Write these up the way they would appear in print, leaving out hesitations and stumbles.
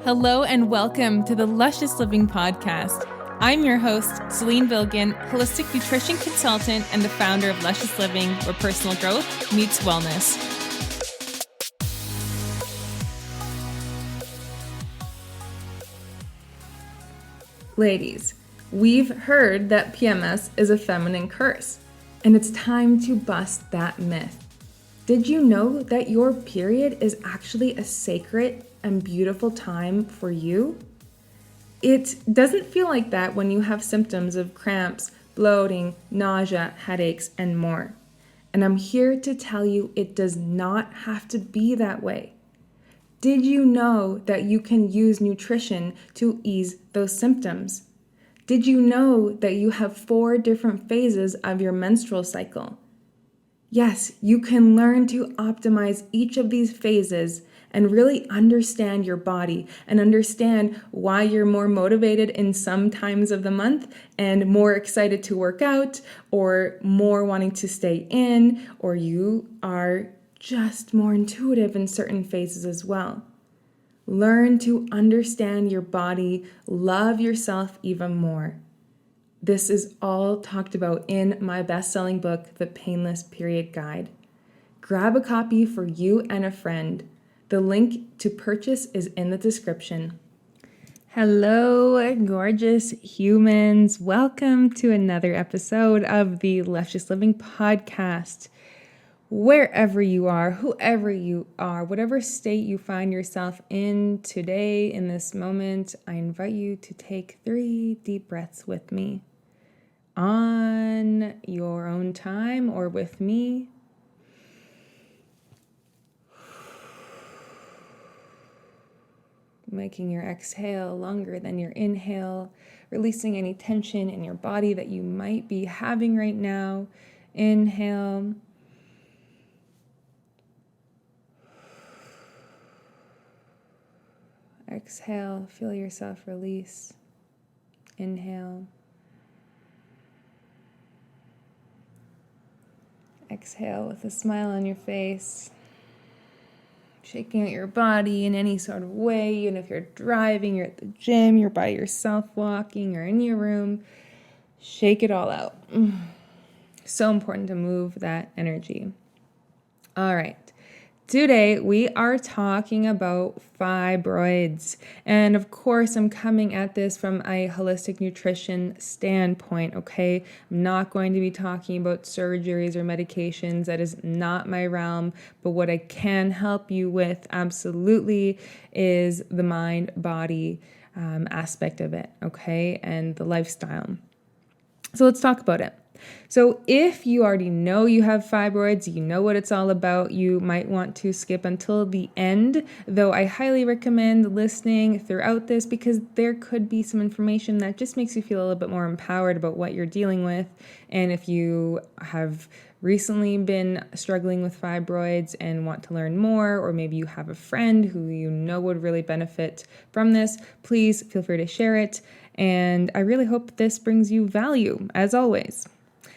Hello and welcome to the Luscious Living Podcast. I'm your host, Celine Bilgin, holistic nutrition consultant and the founder of Luscious Living, where personal growth meets wellness. Ladies, we've heard that PMS is a feminine curse, and it's time to bust that myth. Did you know that your period is actually a sacred and beautiful time for you? It doesn't feel like that when you have symptoms of cramps, bloating, nausea, headaches, and more. And I'm here to tell you it does not have to be that way. Did you know that you can use nutrition to ease those symptoms? Did you know that you have 4 different phases of your menstrual cycle? Yes, you can learn to optimize each of these phases and really understand your body and understand why you're more motivated in some times of the month and more excited to work out or more wanting to stay in, or you are just more intuitive in certain phases as well. Learn to understand your body, love yourself even more. This is all talked about in my best-selling book, The Painless Period Guide. Grab a copy for you and a friend. The link to purchase is in the description. Hello, gorgeous humans. Welcome to another episode of the Luscious Living Podcast. Wherever you are, whoever you are, whatever state you find yourself in today, in this moment, I invite you to take 3 deep breaths with me. On your own time or with me. Making your exhale longer than your inhale, releasing any tension in your body that you might be having right now. Inhale. Exhale, feel yourself release. Inhale. Exhale with a smile on your face. Shaking out your body in any sort of way. Even if you're driving, you're at the gym, you're by yourself walking, or in your room. Shake it all out. So important to move that energy. All right. Today, we are talking about fibroids. And of course, I'm coming at this from a holistic nutrition standpoint, okay? I'm not going to be talking about surgeries or medications. That is not my realm. But what I can help you with absolutely is the mind-body aspect of it, okay? And the lifestyle. So let's talk about it. So if you already know you have fibroids, you know what it's all about, you might want to skip until the end, though I highly recommend listening throughout this because there could be some information that just makes you feel a little bit more empowered about what you're dealing with. And if you have recently been struggling with fibroids and want to learn more, or maybe you have a friend who you know would really benefit from this, please feel free to share it. And I really hope this brings you value, as always.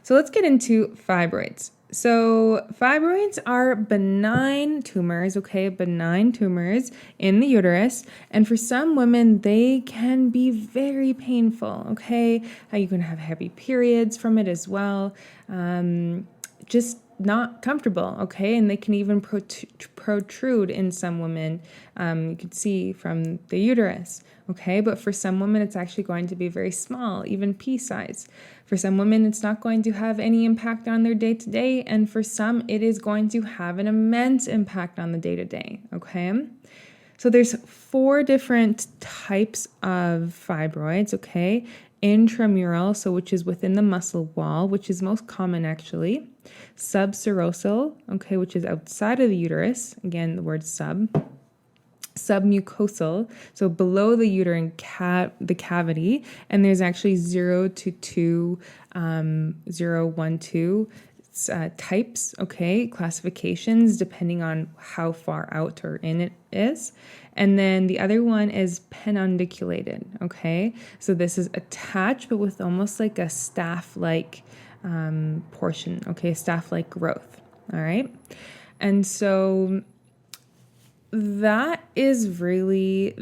So let's get into fibroids. So fibroids are benign tumors, okay? Benign tumors in the uterus. And for some women, they can be very painful, okay? You can have heavy periods from it as well. Just not comfortable, okay? And they can even protrude in some women. You can see from the uterus, okay? But for some women, it's actually going to be very small, even pea size. For some women, it's not going to have any impact on their day-to-day, and for some, it is going to have an immense impact on the day-to-day, okay? So there's 4 different types of fibroids, okay? Intramural, so which is within the muscle wall, which is most common actually. Subserosal, okay, which is outside of the uterus. Again, the word sub. Submucosal, so below the uterine the cavity, and there's actually 0 to 2, 0, 1, 2 types, okay, classifications depending on how far out or in it is. And then the other one is penundiculated, okay? So this is attached but with almost like a staff-like portion, okay, staff-like growth, all right? And so that is really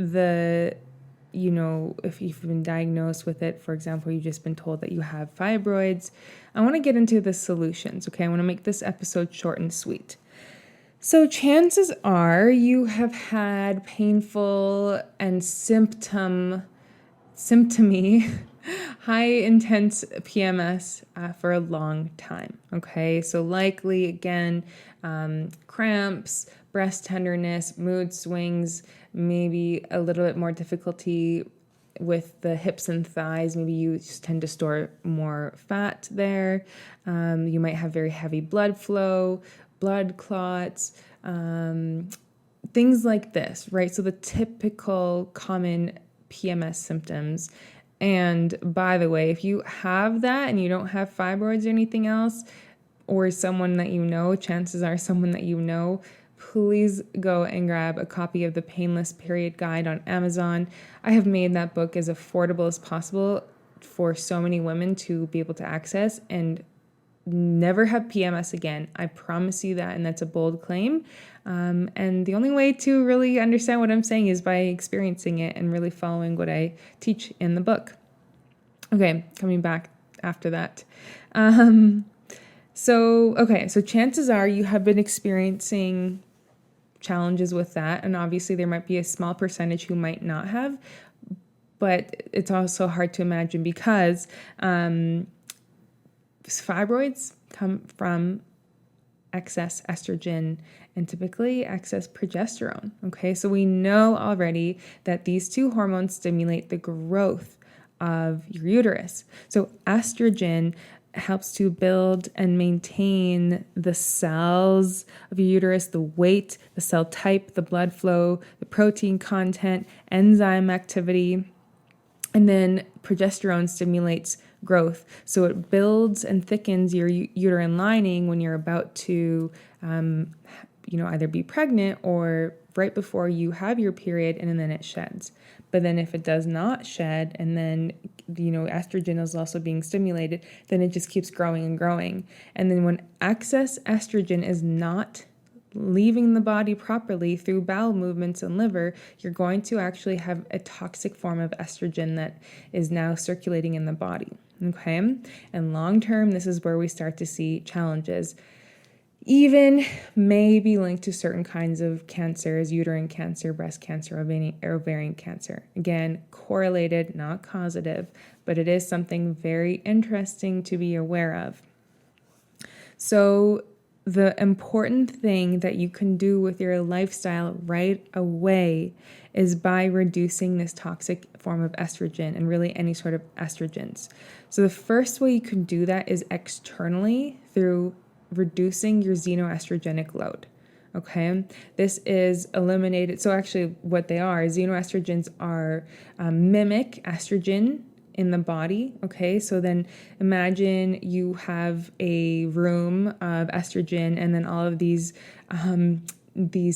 if you've been diagnosed with it, for example, you've just been told that you have fibroids. I want to get into the solutions, okay? I want to make this episode short and sweet. So chances are you have had painful and symptomy, high intense PMS for a long time, okay? So likely, again, cramps, breast tenderness, mood swings, maybe a little bit more difficulty with the hips and thighs. Maybe you just tend to store more fat there. You might have very heavy blood flow, blood clots, things like this, right? So the typical common PMS symptoms. And by the way, if you have that and you don't have fibroids or anything else, or someone that you know, chances are someone that you know, please go and grab a copy of the Painless Period Guide on Amazon. I have made that book as affordable as possible for so many women to be able to access and never have PMS again. I promise you that, and that's a bold claim. And the only way to really understand what I'm saying is by experiencing it and really following what I teach in the book. Okay, coming back after that. So chances are you have been experiencing challenges with that, and obviously there might be a small percentage who might not have, but it's also hard to imagine because fibroids come from excess estrogen and typically excess progesterone. Okay, so we know already that these two hormones stimulate the growth of your uterus. So estrogen helps to build and maintain the cells of your uterus, the weight, the cell type, the blood flow, the protein content, enzyme activity. And then progesterone stimulates growth. So it builds and thickens your uterine lining when you're about to, either be pregnant or right before you have your period, and then it sheds. But then if it does not shed, and then, estrogen is also being stimulated, then it just keeps growing and growing. And then when excess estrogen is not leaving the body properly through bowel movements and liver, you're going to actually have a toxic form of estrogen that is now circulating in the body. Okay. And long term, this is where we start to see challenges, even may be linked to certain kinds of cancers, uterine cancer, breast cancer, ovarian cancer. Again, correlated, not causative, but it is something very interesting to be aware of. So the important thing that you can do with your lifestyle right away is by reducing this toxic form of estrogen and really any sort of estrogens. So the first way you can do that is externally through reducing your xenoestrogenic load. Okay, this is eliminated. So actually what they are, xenoestrogens are mimic estrogen in the body. Okay, so then imagine you have a room of estrogen, and then all of these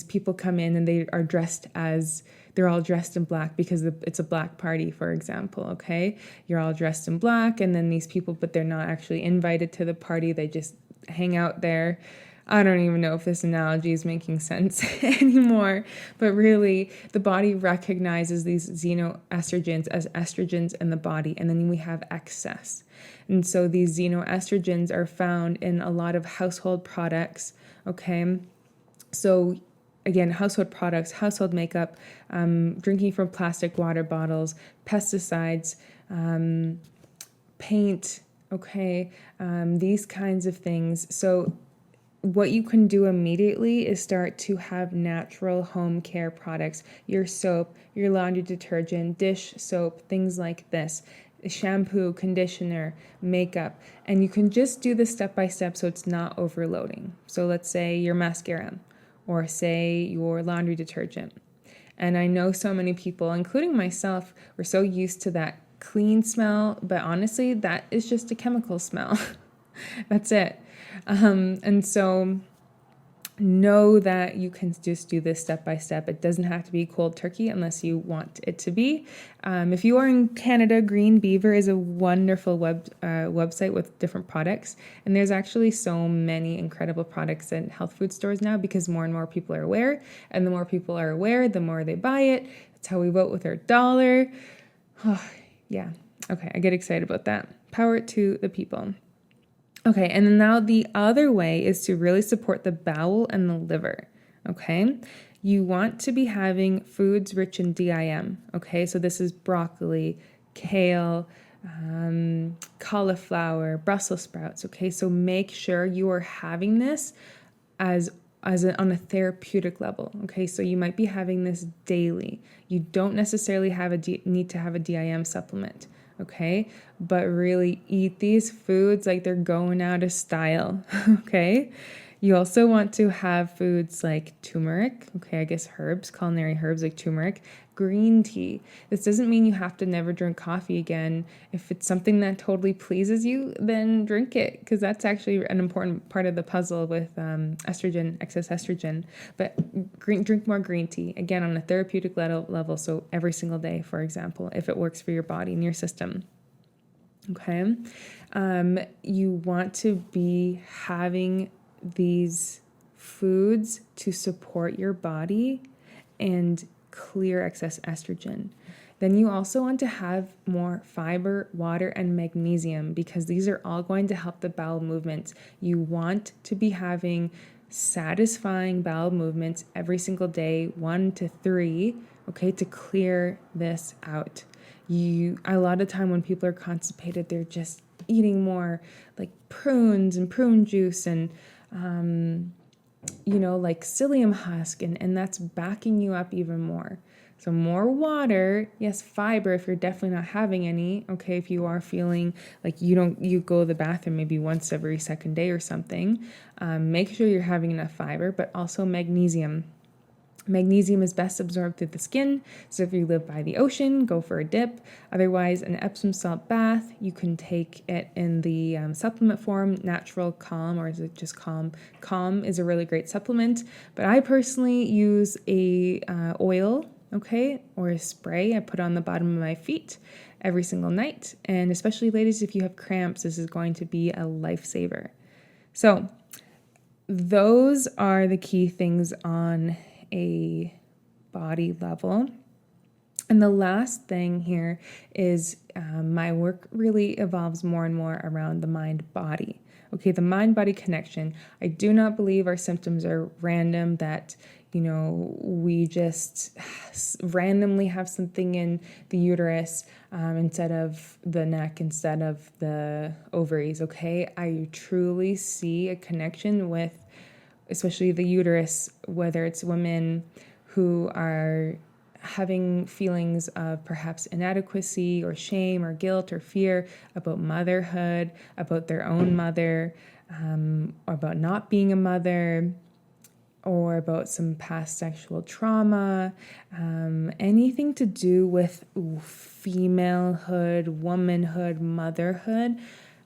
people come in and they're all dressed in black because it's a black party, for example. Okay, you're all dressed in black, and then these people, but they're not actually invited to the party. They just hang out there. I don't even know if this analogy is making sense anymore, but really the body recognizes these xenoestrogens as estrogens in the body, and then we have excess. And so these xenoestrogens are found in a lot of household products, okay? So again, household products, household makeup, drinking from plastic water bottles, pesticides, paint, okay, these kinds of things. So what you can do immediately is start to have natural home care products, your soap, your laundry detergent, dish soap, things like this, shampoo, conditioner, makeup, and you can just do this step by step so it's not overloading. So let's say your mascara or say your laundry detergent. And I know so many people, including myself, we're so used to that clean smell, but honestly, that is just a chemical smell. That's it. And so know that you can just do this step by step. It doesn't have to be cold turkey unless you want it to be. If you are in Canada, Green Beaver is a wonderful website with different products. And there's actually so many incredible products in health food stores now because more and more people are aware. And the more people are aware, the more they buy it. That's how we vote with our dollar. Oh, yeah. Okay, I get excited about that. Power to the people. Okay, and now the other way is to really support the bowel and the liver, okay? You want to be having foods rich in DIM, okay? So this is broccoli, kale, cauliflower, Brussels sprouts, okay? So make sure you are having this on a therapeutic level, okay? So you might be having this daily. You don't necessarily need to have a DIM supplement, okay? But really eat these foods like they're going out of style, okay? You also want to have foods like turmeric, okay, I guess herbs, culinary herbs like turmeric, green tea. This doesn't mean you have to never drink coffee again. If it's something that totally pleases you, then drink it, because that's actually an important part of the puzzle with estrogen, excess estrogen. But drink more green tea, again, on a therapeutic level, so every single day, for example, if it works for your body and your system. Okay? You want to be having these foods to support your body and clear excess estrogen. Then you also want to have more fiber, water, and magnesium, because these are all going to help the bowel movements. You want to be having satisfying bowel movements every single day, 1 to 3, okay, to clear this out. A lot of time when people are constipated, they're just eating more like prunes and prune juice and like psyllium husk, and that's backing you up even more. So more water, yes, fiber if you're definitely not having any, okay, if you are feeling like you go to the bathroom maybe once every second day or something, make sure you're having enough fiber, but also magnesium. Magnesium is best absorbed through the skin, so if you live by the ocean, go for a dip. Otherwise, an Epsom salt bath, you can take it in the supplement form, Natural Calm, or is it just Calm? Calm is a really great supplement, but I personally use a oil, okay, or a spray I put on the bottom of my feet every single night, and especially ladies, if you have cramps, this is going to be a lifesaver. So those are the key things on a body level. And the last thing here is my work really evolves more and more around the mind-body. Okay, the mind-body connection. I do not believe our symptoms are random, that, we just randomly have something in the uterus instead of the neck, instead of the ovaries, okay? I truly see a connection with especially the uterus, whether it's women who are having feelings of perhaps inadequacy or shame or guilt or fear about motherhood, about their own mother, or about not being a mother, or about some past sexual trauma, anything to do with femalehood, womanhood, motherhood.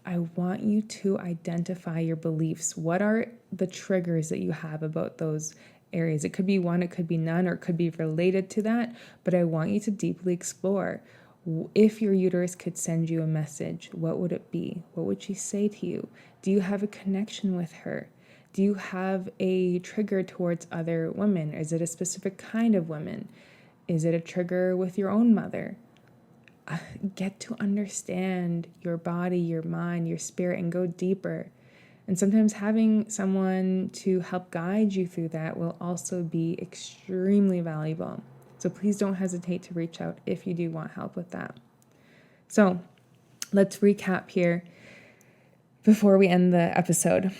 I want you to identify your beliefs. What are the triggers that you have about those areas? It could be one, it could be none, or it could be related to that, but I want you to deeply explore. If your uterus could send you a message, what would it be? What would she say to you? Do you have a connection with her? Do you have a trigger towards other women? Is it a specific kind of woman? Is it a trigger with your own mother? Get to understand your body, your mind, your spirit, and go deeper. And sometimes having someone to help guide you through that will also be extremely valuable. So please don't hesitate to reach out if you do want help with that. So let's recap here before we end the episode.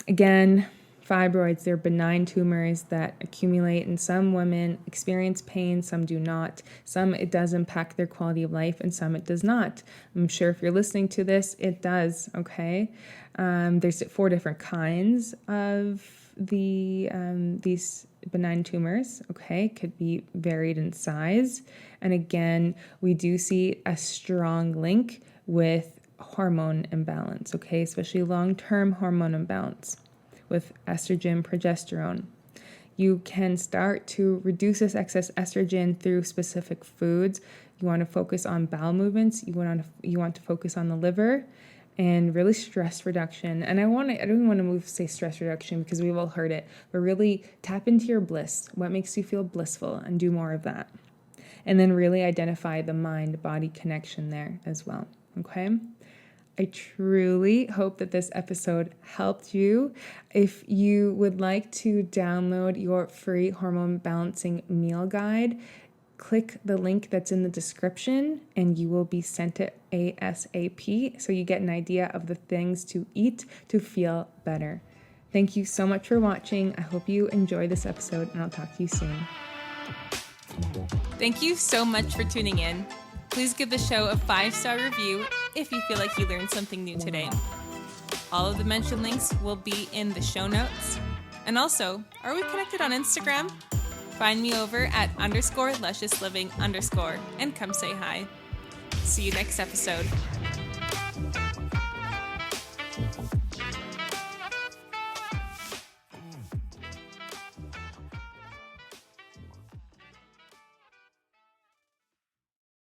Again, fibroids, they're benign tumors that accumulate, and some women experience pain, some do not. Some it does impact their quality of life, and some it does not. I'm sure if you're listening to this, it does, okay? There's 4 different kinds of these benign tumors, okay? Could be varied in size. And again, we do see a strong link with hormone imbalance, okay? Especially long-term hormone imbalance. with estrogen, progesterone. You can start to reduce this excess estrogen through specific foods. You want to focus on bowel movements. You want to focus on the liver and really stress reduction. And I don't want to say stress reduction because we've all heard it, but really tap into your bliss. What makes you feel blissful, and do more of that. And then really identify the mind-body connection there as well. Okay? I truly hope that this episode helped you. If you would like to download your free hormone balancing meal guide, click the link that's in the description and you will be sent it ASAP so you get an idea of the things to eat to feel better. Thank you so much for watching. I hope you enjoy this episode, and I'll talk to you soon. Thank you so much for tuning in. Please give the show a 5-star review if you feel like you learned something new today. All of the mentioned links will be in the show notes. And also, are we connected on Instagram? Find me over at _Luscious Living_ and come say hi. See you next episode.